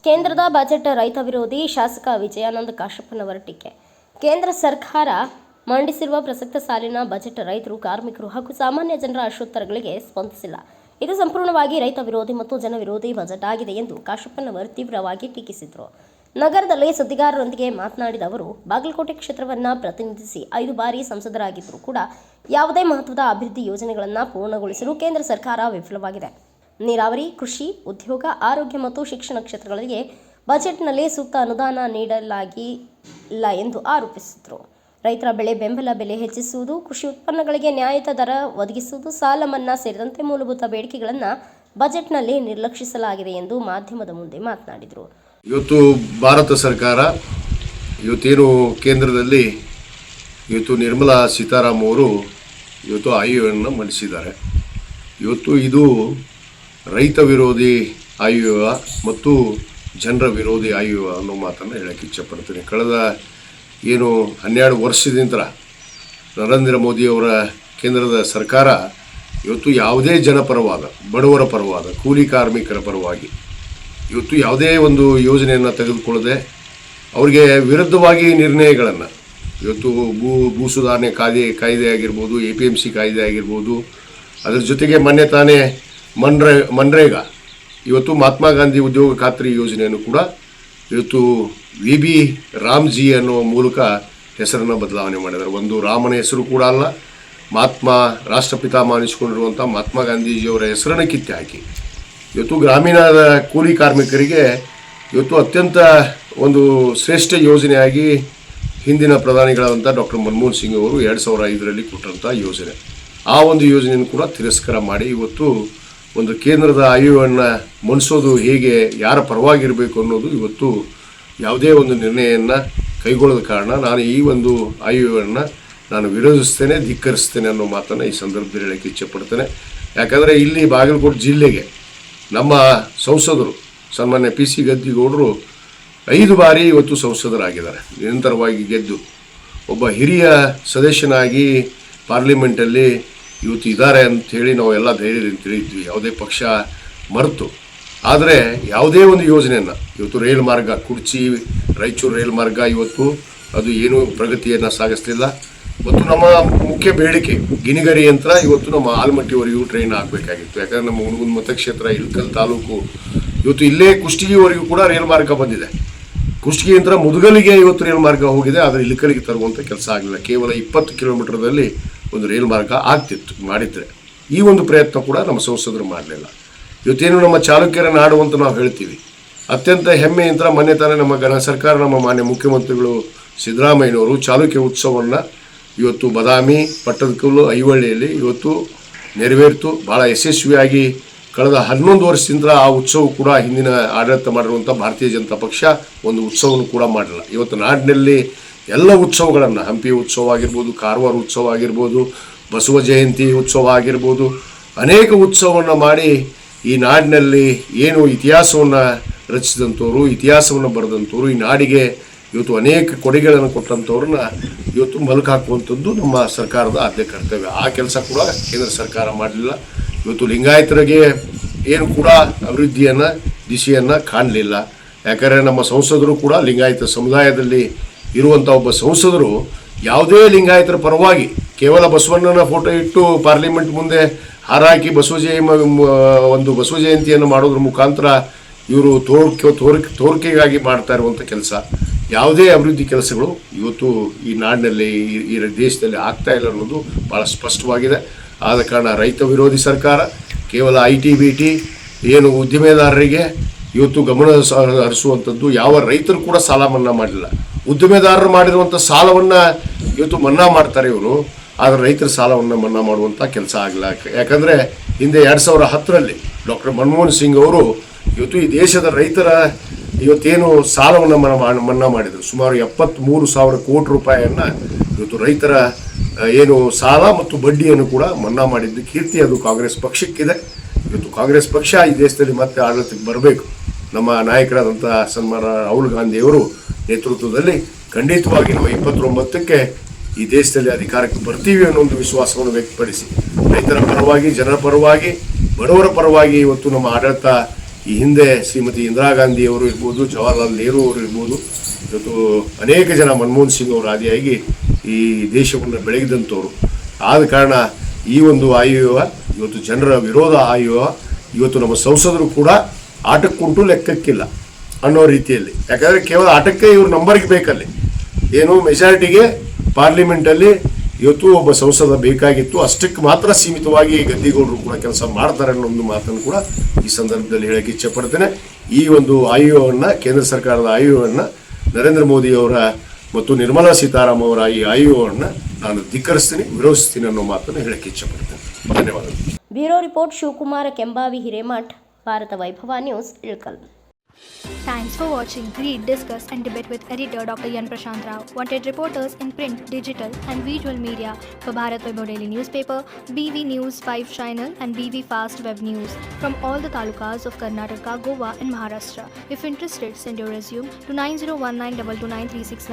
ಕೇಂದ್ರದ ಬಜೆಟ್ ರೈತ ವಿರೋಧಿ ಶಾಸಕ ವಿಜಯಾನಂದ ಕಾಶಪ್ಪನವರ ಟೀಕೆ. ಕೇಂದ್ರ ಸರ್ಕಾರ ಮಂಡಿಸಿರುವ ಪ್ರಸಕ್ತ ಸಾಲಿನ ಬಜೆಟ್ ರೈತರು, ಕಾರ್ಮಿಕರು ಹಾಗೂ ಸಾಮಾನ್ಯ ಜನರ ಆಶೋತ್ತರಗಳಿಗೆ ಸ್ಪಂದಿಸಿಲ್ಲ. ಇದು ಸಂಪೂರ್ಣವಾಗಿ ರೈತ ವಿರೋಧಿ ಮತ್ತು ಜನ ವಿರೋಧಿ ಬಜೆಟ್ ಆಗಿದೆ ಎಂದು ಕಾಶಪ್ಪನವರು ತೀವ್ರವಾಗಿ ಟೀಕಿಸಿದರು. ನಗರದಲ್ಲಿ ಸುದ್ದಿಗಾರರೊಂದಿಗೆ ಮಾತನಾಡಿದ ಅವರು, ಬಾಗಲಕೋಟೆ ಕ್ಷೇತ್ರವನ್ನು ಪ್ರತಿನಿಧಿಸಿ 5 ಬಾರಿ ಸಂಸದರಾಗಿದ್ದರೂ ಕೂಡ ಯಾವುದೇ ಮಹತ್ವದ ಅಭಿವೃದ್ಧಿ ಯೋಜನೆಗಳನ್ನು ಪೂರ್ಣಗೊಳಿಸಲು ಕೇಂದ್ರ ಸರ್ಕಾರ ವಿಫಲವಾಗಿದೆ. ನೀರಾವರಿ, ಕೃಷಿ, ಉದ್ಯೋಗ, ಆರೋಗ್ಯ ಮತ್ತು ಶಿಕ್ಷಣ ಕ್ಷೇತ್ರಗಳಿಗೆ ಬಜೆಟ್ನಲ್ಲಿ ಸೂಕ್ತ ಅನುದಾನ ನೀಡಲಾಗಿಲ್ಲ ಎಂದು ಆರೋಪಿಸಿದರು. ರೈತರ ಬೆಂಬಲ ಬೆಲೆ ಹೆಚ್ಚಿಸುವುದು, ಕೃಷಿ ಉತ್ಪನ್ನಗಳಿಗೆ ನ್ಯಾಯಯುತ ದರ ಒದಗಿಸುವುದು, ಸಾಲ ಮನ್ನಾ ಸೇರಿದಂತೆ ಮೂಲಭೂತ ಬೇಡಿಕೆಗಳನ್ನು ಬಜೆಟ್ನಲ್ಲಿ ನಿರ್ಲಕ್ಷಿಸಲಾಗಿದೆ ಎಂದು ಮಾಧ್ಯಮದ ಮುಂದೆ ಮಾತನಾಡಿದರು. ಇವತ್ತು ಭಾರತ ಸರ್ಕಾರ ಇವತ್ತೇನು ಕೇಂದ್ರದಲ್ಲಿ ನಿರ್ಮಲಾ ಸೀತಾರಾಮನ್ ಅವರು ಆಯವ್ಯಯವನ್ನು ಮಂಡಿಸಿದ್ದಾರೆ. ಇದು ರೈತ ವಿರೋಧಿ ಆಯವ್ಯಯ ಮತ್ತು ಜನರ ವಿರೋಧಿ ಆಯವ್ಯಯ ಅನ್ನೋ ಮಾತನ್ನು ಹೇಳಕ್ಕೆ ಇಚ್ಛಪಡ್ತೀನಿ. ಕಳೆದ 12 ವರ್ಷದಿಂದ ನರೇಂದ್ರ ಮೋದಿಯವರ ಕೇಂದ್ರದ ಸರ್ಕಾರ ಯಾವುದೇ ಜನಪರವಾದ, ಬಡವರ ಪರವಾದ, ಕೂಲಿ ಕಾರ್ಮಿಕರ ಪರವಾಗಿ ಯಾವುದೇ ಒಂದು ಯೋಜನೆಯನ್ನು ತೆಗೆದುಕೊಳ್ಳದೆ ಅವರಿಗೆ ವಿರುದ್ಧವಾಗಿ ನಿರ್ಣಯಗಳನ್ನು ಭೂ ಸುಧಾರಣೆ ಕಾಯ್ದೆ ಆಗಿರ್ಬೋದು, APMC ಕಾಯ್ದೆ ಆಗಿರ್ಬೋದು, ಅದರ ಜೊತೆಗೆ ಮೊನ್ನೆ ತಾನೇ ಮನ್ರೇಗಾ, ಮಹಾತ್ಮ ಗಾಂಧಿ ಉದ್ಯೋಗ ಖಾತ್ರಿ ಯೋಜನೆಯನ್ನು ಕೂಡ VB ರಾಮ್ಜಿ ಅನ್ನೋ ಮೂಲಕ ಹೆಸರನ್ನು ಬದಲಾವಣೆ ಮಾಡಿದ್ದಾರೆ. ಒಂದು ರಾಮನ ಹೆಸರು ಕೂಡ ಅಲ್ಲ, ರಾಷ್ಟ್ರಪಿತಾಮಹ ಅನಿಸಿಕೊಂಡಿರುವಂಥ ಮಹಾತ್ಮ ಗಾಂಧೀಜಿಯವರ ಹೆಸರನ್ನು ಕಿತ್ತು ಹಾಕಿ ಗ್ರಾಮೀಣದ ಕೂಲಿ ಕಾರ್ಮಿಕರಿಗೆ ಅತ್ಯಂತ ಒಂದು ಶ್ರೇಷ್ಠ ಯೋಜನೆಯಾಗಿ ಹಿಂದಿನ ಪ್ರಧಾನಿಗಳಾದಂಥ ಡಾಕ್ಟರ್ ಮನಮೋಹನ್ ಸಿಂಗ್ ಅವರು 2005ರಲ್ಲಿ ಕೊಟ್ಟಂಥ ಯೋಜನೆ, ಆ ಒಂದು ಯೋಜನೆಯನ್ನು ಕೂಡ ತಿರಸ್ಕಾರ ಮಾಡಿ ಒಂದು ಕೇಂದ್ರದ ಆಯವ್ಯಯವನ್ನು ಮಂಡಿಸೋದು ಹೇಗೆ, ಯಾರ ಪರವಾಗಿರಬೇಕು ಅನ್ನೋದು ಯಾವುದೇ ಒಂದು ನಿರ್ಣಯವನ್ನು ಕೈಗೊಳ್ಳದ ಕಾರಣ ನಾನು ಈ ಒಂದು ಆಯವ್ಯಯವನ್ನು ನಾನು ವಿರೋಧಿಸ್ತೇನೆ, ಧಿಕ್ಕರಿಸ್ತೇನೆ ಅನ್ನೋ ಮಾತನ್ನು ಈ ಸಂದರ್ಭದಲ್ಲಿ ಹೇಳಕ್ಕೆ ಇಚ್ಛೆಪಡ್ತೇನೆ. ಯಾಕಂದರೆ ಇಲ್ಲಿ ಬಾಗಲಕೋಟೆ ಜಿಲ್ಲೆಗೆ ನಮ್ಮ ಸಂಸದರು ಸನ್ಮಾನ್ಯ PC ಗದ್ದಿಗೌಡರು 5 ಬಾರಿ ಸಂಸದರಾಗಿದ್ದಾರೆ. ನಿರಂತರವಾಗಿ ಗೆದ್ದು ಒಬ್ಬ ಹಿರಿಯ ಸದಸ್ಯನಾಗಿ ಪಾರ್ಲಿಮೆಂಟಲ್ಲಿ ಇದ್ದಾರೆ ಅಂಥೇಳಿ ನಾವು ಎಲ್ಲ ಧೈರ್ಯದಿಂದ ತಿಳಿದ್ವಿ, ಯಾವುದೇ ಪಕ್ಷ ಮರೆತು. ಆದರೆ ಯಾವುದೇ ಒಂದು ಯೋಜನೆಯನ್ನು ರೈಲು ಮಾರ್ಗ, ಕುಡ್ಚಿ ರಾಯಚೂರು ರೈಲು ಮಾರ್ಗ ಅದು ಏನೂ ಪ್ರಗತಿಯನ್ನು ಸಾಗಿಸ್ತಿಲ್ಲ. ನಮ್ಮ ಮುಖ್ಯ ಬೇಡಿಕೆ ಗಿಣಿಗರಿ ಯಂತ್ರ ನಮ್ಮ ಆಲಮಟ್ಟಿವರೆಗೂ ಟ್ರೈನ್ ಆಗಬೇಕಾಗಿತ್ತು. ಯಾಕಂದರೆ ನಮ್ಮ ಹುಣಗುಂದ ಮತಕ್ಷೇತ್ರ ಇಳಕಲ್ ತಾಲೂಕು ಇಲ್ಲೇ ಕುಷ್ಟಗಿವರೆಗೂ ಕೂಡ ರೈಲು ಮಾರ್ಗ ಬಂದಿದೆ. ಕುಷ್ಟಗಿ ಯಂತ್ರ ಮುದುಗಲಿಗೆ ರೈಲು ಮಾರ್ಗ ಹೋಗಿದೆ, ಆದರೆ ಇಳಕಲಿಗೆ ತರುವಂಥ ಕೆಲಸ ಆಗಲಿಲ್ಲ. ಕೇವಲ 20 ಕಿಲೋಮೀಟರ್ದಲ್ಲಿ ಒಂದು ರೈಲು ಮಾರ್ಗ ಆಗ್ತಿತ್ತು ಮಾಡಿದರೆ. ಈ ಒಂದು ಪ್ರಯತ್ನ ಕೂಡ ನಮ್ಮ ಸಂಸದರು ಮಾಡಲಿಲ್ಲ. ನಮ್ಮ ಚಾಲುಕ್ಯರ ನಾಡು ಅಂತ ನಾವು ಹೇಳ್ತೀವಿ. ಅತ್ಯಂತ ಹೆಮ್ಮೆಯಿಂದ ಮೊನ್ನೆ ತಾನೇ ನಮ್ಮ ಸರ್ಕಾರ, ನಮ್ಮ ಮಾನ್ಯ ಮುಖ್ಯಮಂತ್ರಿಗಳು ಸಿದ್ದರಾಮಯ್ಯನವರು ಚಾಲುಕ್ಯ ಉತ್ಸವವನ್ನು ಬದಾಮಿ, ಪಟ್ಟದಕಲ್ಲು, ಐವಳ್ಳಿಯಲ್ಲಿ ನೆರವೇರಿತು. ಭಾಳ ಯಶಸ್ವಿಯಾಗಿ ಕಳೆದ 11 ವರ್ಷದಿಂದ ಆ ಉತ್ಸವ ಕೂಡ ಹಿಂದಿನ ಆಡಳಿತ ಮಾಡಿರುವಂಥ ಭಾರತೀಯ ಜನತಾ ಪಕ್ಷ ಒಂದು ಉತ್ಸವವನ್ನು ಕೂಡ ಮಾಡಲಿಲ್ಲ. ನಾಡಿನಲ್ಲಿ ಎಲ್ಲ ಉತ್ಸವಗಳನ್ನು, ಹಂಪಿ ಉತ್ಸವ ಆಗಿರ್ಬೋದು, ಕಾರವಾರ ಉತ್ಸವ ಆಗಿರ್ಬೋದು, ಬಸವ ಜಯಂತಿ ಉತ್ಸವ ಆಗಿರ್ಬೋದು, ಅನೇಕ ಉತ್ಸವವನ್ನು ಮಾಡಿ ಈ ನಾಡಿನಲ್ಲಿ ಇತಿಹಾಸವನ್ನು ರಚಿಸಿದಂಥವ್ರು, ಇತಿಹಾಸವನ್ನು ಬರೆದಂಥವ್ರು, ಈ ನಾಡಿಗೆ ಅನೇಕ ಕೊಡುಗೆಗಳನ್ನು ಕೊಟ್ಟಂಥವ್ರನ್ನ ಮಲಕು ಹಾಕುವಂಥದ್ದು ನಮ್ಮ ಸರ್ಕಾರದ ಆದ್ಯ ಕರ್ತವ್ಯ. ಆ ಕೆಲಸ ಕೂಡ ಕೇಂದ್ರ ಸರ್ಕಾರ ಮಾಡಲಿಲ್ಲ. ಲಿಂಗಾಯತರಿಗೆ ಕೂಡ ಅಭಿವೃದ್ಧಿಯನ್ನು, ದಿಶೆಯನ್ನು ಕಾಣಲಿಲ್ಲ. ಯಾಕಂದರೆ ನಮ್ಮ ಸಂಸದರು ಕೂಡ ಲಿಂಗಾಯತ ಸಮುದಾಯದಲ್ಲಿ ಇರುವಂಥ ಒಬ್ಬ ಸಂಸದರು ಯಾವುದೇ ಲಿಂಗಾಯತರ ಪರವಾಗಿ ಕೇವಲ ಬಸವಣ್ಣನ ಫೋಟೋ ಇಟ್ಟು ಪಾರ್ಲಿಮೆಂಟ್ ಮುಂದೆ ಹಾರಾಕಿ ಬಸವ ಜಯಂತಿಯನ್ನು ಮಾಡೋದ್ರ ಮುಖಾಂತರ ಇವರು ತೋರಿಕೆಗಾಗಿ ಮಾಡ್ತಾ ಇರುವಂಥ ಕೆಲಸ, ಯಾವುದೇ ಅಭಿವೃದ್ಧಿ ಕೆಲಸಗಳು ಈ ನಾಡಿನಲ್ಲಿ, ಈ ದೇಶದಲ್ಲಿ ಆಗ್ತಾ ಇಲ್ಲ ಅನ್ನೋದು ಭಾಳ ಸ್ಪಷ್ಟವಾಗಿದೆ. ಆದ ಕಾರಣ ರೈತ ವಿರೋಧಿ ಸರ್ಕಾರ ಕೇವಲ IT, BT ಉದ್ದಿಮೆದಾರರಿಗೆ ಗಮನ ಹರಿಸುವಂಥದ್ದು. ಯಾವ ರೈತರು ಕೂಡ ಸಾಲ ಮನ್ನಾ ಮಾಡಲಿಲ್ಲ. ಉದ್ದಿಮೆದಾರರು ಮಾಡಿರುವಂಥ ಸಾಲವನ್ನು ಮನ್ನಾ ಮಾಡ್ತಾರೆ ಇವರು, ಆದರೆ ರೈತರ ಸಾಲವನ್ನು ಮನ್ನಾ ಮಾಡುವಂಥ ಕೆಲಸ ಆಗಲ್ಲ. ಯಾಕಂದರೆ ಹಿಂದೆ 2010ರಲ್ಲಿ ಡಾಕ್ಟರ್ ಮನಮೋಹನ್ ಸಿಂಗ್ ಅವರು ಈ ದೇಶದ ರೈತರ ಸಾಲವನ್ನು ಮನ್ನಾ ಮಾಡಿದರು. ಸುಮಾರು 73,000 ಕೋಟಿ ರೂಪಾಯಿಯನ್ನು ರೈತರ ಸಾಲ ಮತ್ತು ಬಡ್ಡಿಯನ್ನು ಕೂಡ ಮನ್ನಾ ಮಾಡಿದ್ದು ಕೀರ್ತಿ ಅದು ಕಾಂಗ್ರೆಸ್ ಪಕ್ಷಕ್ಕಿದೆ. ಕಾಂಗ್ರೆಸ್ ಪಕ್ಷ ಈ ದೇಶದಲ್ಲಿ ಮತ್ತೆ ಆಡಳಿತಕ್ಕೆ ಬರಬೇಕು. ನಮ್ಮ ನಾಯಕರಾದಂಥ ಸನ್ಮಾನ ರಾಹುಲ್ ಗಾಂಧಿಯವರು ನೇತೃತ್ವದಲ್ಲಿ ಖಂಡಿತವಾಗಿ ನಾವು 29ಕ್ಕೆ ಈ ದೇಶದಲ್ಲಿ ಅಧಿಕಾರಕ್ಕೆ ಬರ್ತೀವಿ ಅನ್ನೋ ಒಂದು ವಿಶ್ವಾಸವನ್ನು ವ್ಯಕ್ತಪಡಿಸಿ ರೈತರ ಪರವಾಗಿ, ಜನರ ಪರವಾಗಿ, ಬಡವರ ಪರವಾಗಿ ನಮ್ಮ ಆಡಳಿತ ಈ ಹಿಂದೆ ಶ್ರೀಮತಿ ಇಂದಿರಾ ಗಾಂಧಿಯವರು ಇರ್ಬೋದು, ಜವಾಹರ್ಲಾಲ್ ನೆಹರು ಅವರು ಇರ್ಬೋದು, ಇವತ್ತು ಅನೇಕ ಜನ ಮನಮೋಹನ್ ಸಿಂಗ್ ಅವರು ಆದಿಯಾಗಿ ಈ ದೇಶವನ್ನು ಬೆಳಗಿದಂಥವ್ರು. ಆದ ಕಾರಣ ಈ ಒಂದು ಆಯುವ ಇವತ್ತು ಜನರ ವಿರೋಧ ಆಯುವ ಇವತ್ತು ನಮ್ಮ ಸಂಸದರು ಕೂಡ ಆಟಕ್ಕುಂಟು ಲೆಕ್ಕಕ್ಕಿಲ್ಲ ಅನ್ನೋ ರೀತಿಯಲ್ಲಿ. ಯಾಕಂದರೆ ಕೇವಲ ಆಟಕ್ಕೆ ಇವ್ರ ನಂಬರ್ಗೆ ಬೇಕಲ್ಲಿ, ಏನು ಮೆಜಾರಿಟಿಗೆ ಪಾರ್ಲಿಮೆಂಟಲ್ಲಿ ಇವತ್ತು ಒಬ್ಬ ಸಂಸದ ಬೇಕಾಗಿತ್ತು, ಅಷ್ಟಕ್ಕೆ ಮಾತ್ರ ಸೀಮಿತವಾಗಿ ಗದ್ದಿಗೌಡರು ಕೂಡ ಕೆಲಸ ಮಾಡ್ತಾರೆ ಅನ್ನೋ ಒಂದು ಮಾತನ್ನು ಕೂಡ ಈ ಸಂದರ್ಭದಲ್ಲಿ ಹೇಳಕ್ಕೆ ಇಚ್ಛೆಪಡ್ತೇನೆ. ಈ ಒಂದು ಆಯುವನ್ನು, ಕೇಂದ್ರ ಸರ್ಕಾರದ ಆಯುವನ್ನು, ನರೇಂದ್ರ ಮೋದಿಯವರ ಮತ್ತು ನಿರ್ಮಲಾ ಸೀತಾರಾಮನ್ ಅವರ ಈ ಆಯುವನ್ನು ನಾನು ಧಿಕ್ಕರಿಸ್ತೀನಿ, ವಿರೋಧಿಸ್ತೀನಿ ಅನ್ನೋ ಮಾತನ್ನು ಹೇಳಕ್ಕೆ ಇಚ್ಛೆಪಡ್ತೇನೆ. ಧನ್ಯವಾದಗಳು. ಬ್ಯೂರೋ ರಿಪೋರ್ಟ್ ಶಿವಕುಮಾರ ಕೆಂಬಾವಿ ಹಿರೇಮಠ್, ಭಾರತ ವೈಭವ news, Ilkal. Thanks for watching. Read, discuss and debate with editor Dr. Yan Prashant Rao. Wanted reporters in print, digital and visual media for Bharat Vaibhav Daily Newspaper, BV News 5 Channel and BV Fast Web News from all the talukas of Karnataka, Goa and Maharashtra. If interested, send your resume to 9019229369.